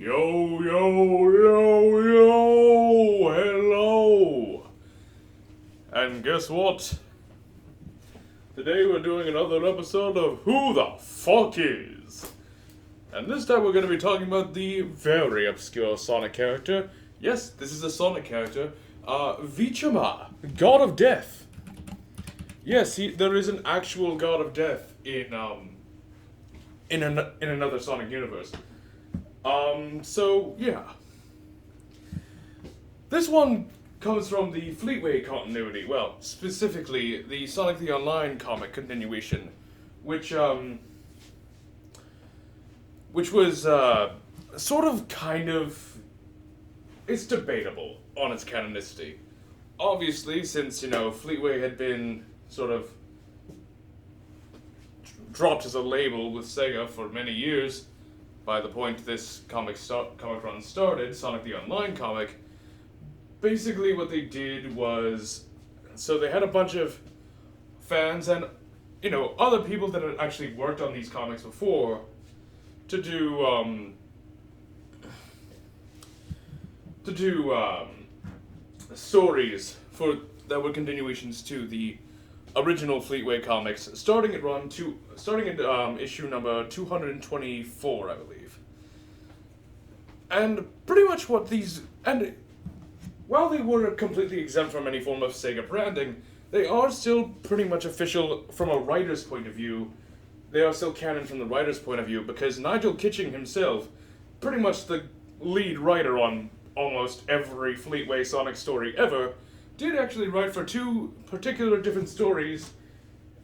Yo, yo, yo, yo, hello. And guess what? Today we're doing another episode of Who the Fuck Is? And this time we're going to be talking about the very obscure Sonic character. Yes, this is a Sonic character. Vichama, God of Death. Yes, there is an actual God of Death in another Sonic universe. So, yeah. This one comes from the Fleetway continuity. Well, specifically, the Sonic the Online comic continuation, which was, sort of, kind of... It's debatable on its canonicity. Obviously, since, Fleetway had been sort of dropped as a label with Sega for many years, by the point this comic run started, Sonic the Online comic, basically what they did was, so they had a bunch of fans and, other people that had actually worked on these comics before to do stories that were continuations to the original Fleetway comics, starting at issue number 224, I believe. And pretty much while they were completely exempt from any form of Sega branding, they are still pretty much official from a writer's point of view. They are still canon from the writer's point of view, because Nigel Kitching himself, pretty much the lead writer on almost every Fleetway Sonic story ever, did actually write for two particular different stories,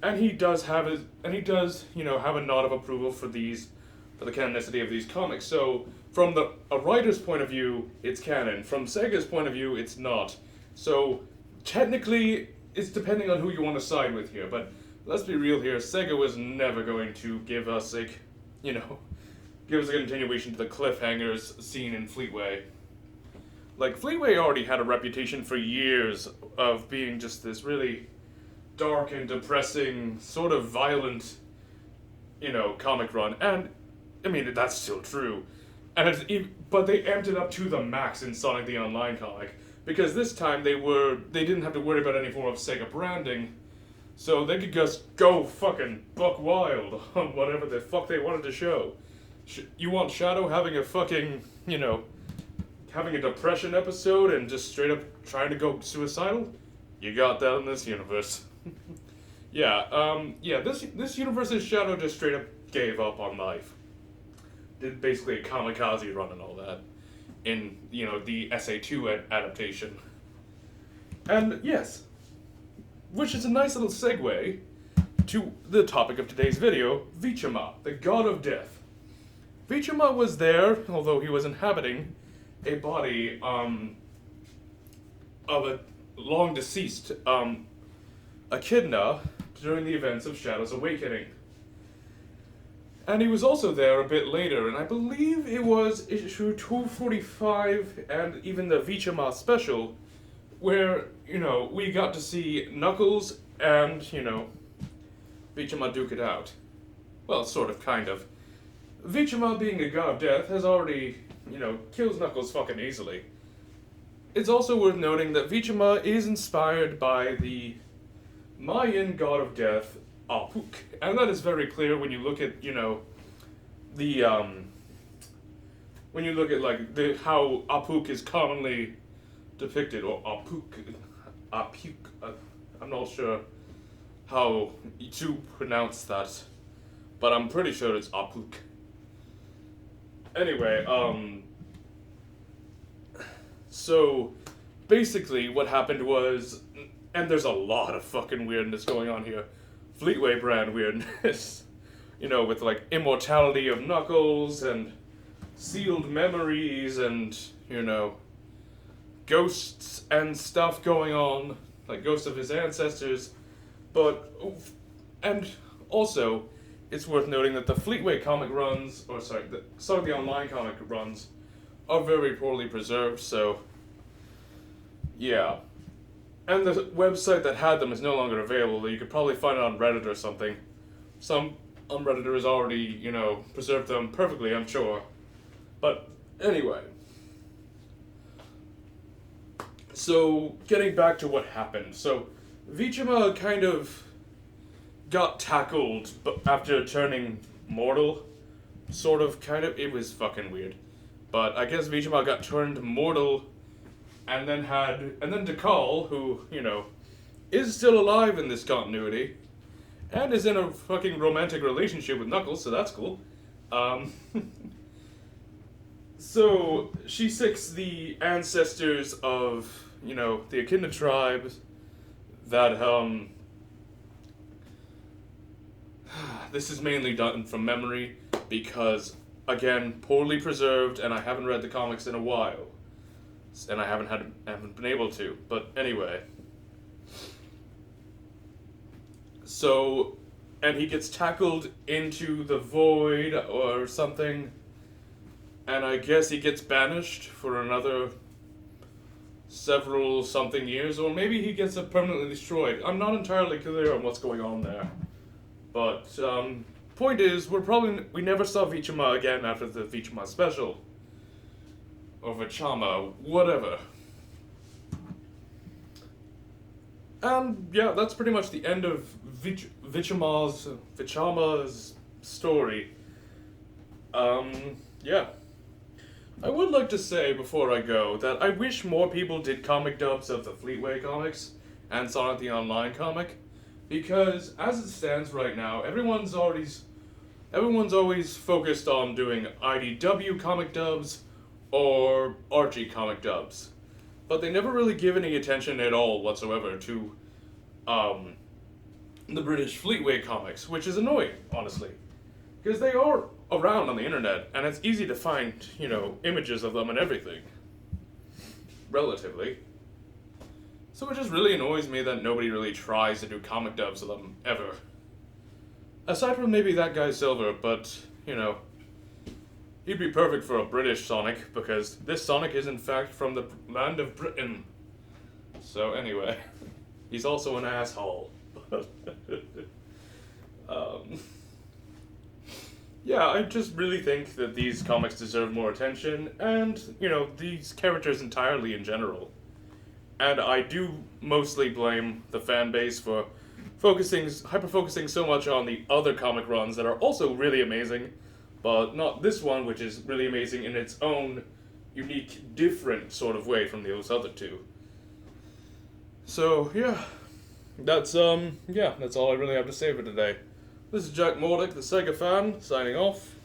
and he does have a nod of approval for the canonicity of these comics. So from a writer's point of view, it's canon. From Sega's point of view, it's not. So technically, it's depending on who you want to side with here. But let's be real here. Sega was never going to give us a continuation to the cliffhangers seen in Fleetway. Like, Fleetway already had a reputation for years of being just this really dark and depressing, sort of violent, comic run. And, I mean, that's still true. But they amped it up to the max in Sonic the Online comic. Because this time they didn't have to worry about any form of Sega branding. So they could just go fucking buck wild on whatever the fuck they wanted to show. You want Shadow having a fucking, having a depression episode and just straight up trying to go suicidal? You got that in this universe. This universe's Shadow just straight up gave up on life. Did basically a kamikaze run and all that in, the SA2 adaptation. And yes, which is a nice little segue to the topic of today's video, Vichama, the God of Death. Vichama was there, although he was inhabiting a body of a long deceased echidna during the events of Shadow's Awakening. And he was also there a bit later, and I believe it was issue 245 and even the Vichama special, where, we got to see Knuckles and, Vichama duke it out. Well, sort of, kind of. Vichama, being a god of death, has already, kills Knuckles fucking easily. It's also worth noting that Vichama is inspired by the Mayan god of death, Apuk. And that is very clear when you look at, how Apuk is commonly depicted, or Apuk, I'm not sure how to pronounce that, but I'm pretty sure it's Apuk. Anyway, so basically what happened was, and there's a lot of fucking weirdness going on here, Fleetway brand weirdness, with like immortality of Knuckles and sealed memories and, ghosts and stuff going on, like ghosts of his ancestors, and also, it's worth noting that the Fleetway comic runs, the Sonic the Online comic runs, are very poorly preserved, so, yeah. And the website that had them is no longer available. You could probably find it on Reddit or something. Some Redditors already, preserved them perfectly, I'm sure. But Anyway. So, getting back to what happened. So, Vichama kind of got tackled after turning mortal. Sort of, kind of. It was fucking weird. But I guess Vichama got turned mortal, and then Dekal, who, is still alive in this continuity, and is in a fucking romantic relationship with Knuckles, so that's cool. So she seeks the ancestors of, the Echidna tribes that, this is mainly done from memory because, again, poorly preserved, and I haven't read the comics in a while. And I haven't been able to. But anyway. So, and he gets tackled into the void or something, and I guess he gets banished for another several something years, or maybe he gets permanently destroyed. I'm not entirely clear on what's going on there. But, point is, we never saw Vichama again after the Vichama special. Or Vichama, whatever. And, yeah, that's pretty much the end of Vichama's story. Yeah. I would like to say, before I go, that I wish more people did comic dubs of the Fleetway comics and Sonic the Online comic, because as it stands right now, everyone's always focused on doing IDW comic dubs or Archie comic dubs, but they never really give any attention at all whatsoever to the British Fleetway comics, which is annoying, honestly, because they are around on the internet, and it's easy to find, images of them and everything, relatively. So it just really annoys me that nobody really tries to do comic dubs of them, ever. Aside from maybe that guy Silver, but, he'd be perfect for a British Sonic, because this Sonic is in fact from the land of Britain. So anyway, he's also an asshole. Yeah, I just really think that these comics deserve more attention, and, these characters entirely in general. And I do mostly blame the fan base for hyper-focusing so much on the other comic runs that are also really amazing, but not this one, which is really amazing in its own unique, different sort of way from those other two. So, yeah. That's all I really have to say for today. This is Jack Mordick, the Sega fan, signing off.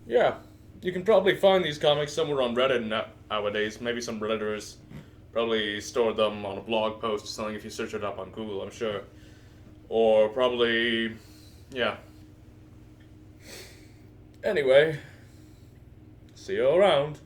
Yeah, you can probably find these comics somewhere on Reddit nowadays. Maybe some Redditors probably stored them on a blog post or something if you search it up on Google, I'm sure. Or probably, yeah. Anyway, see you around.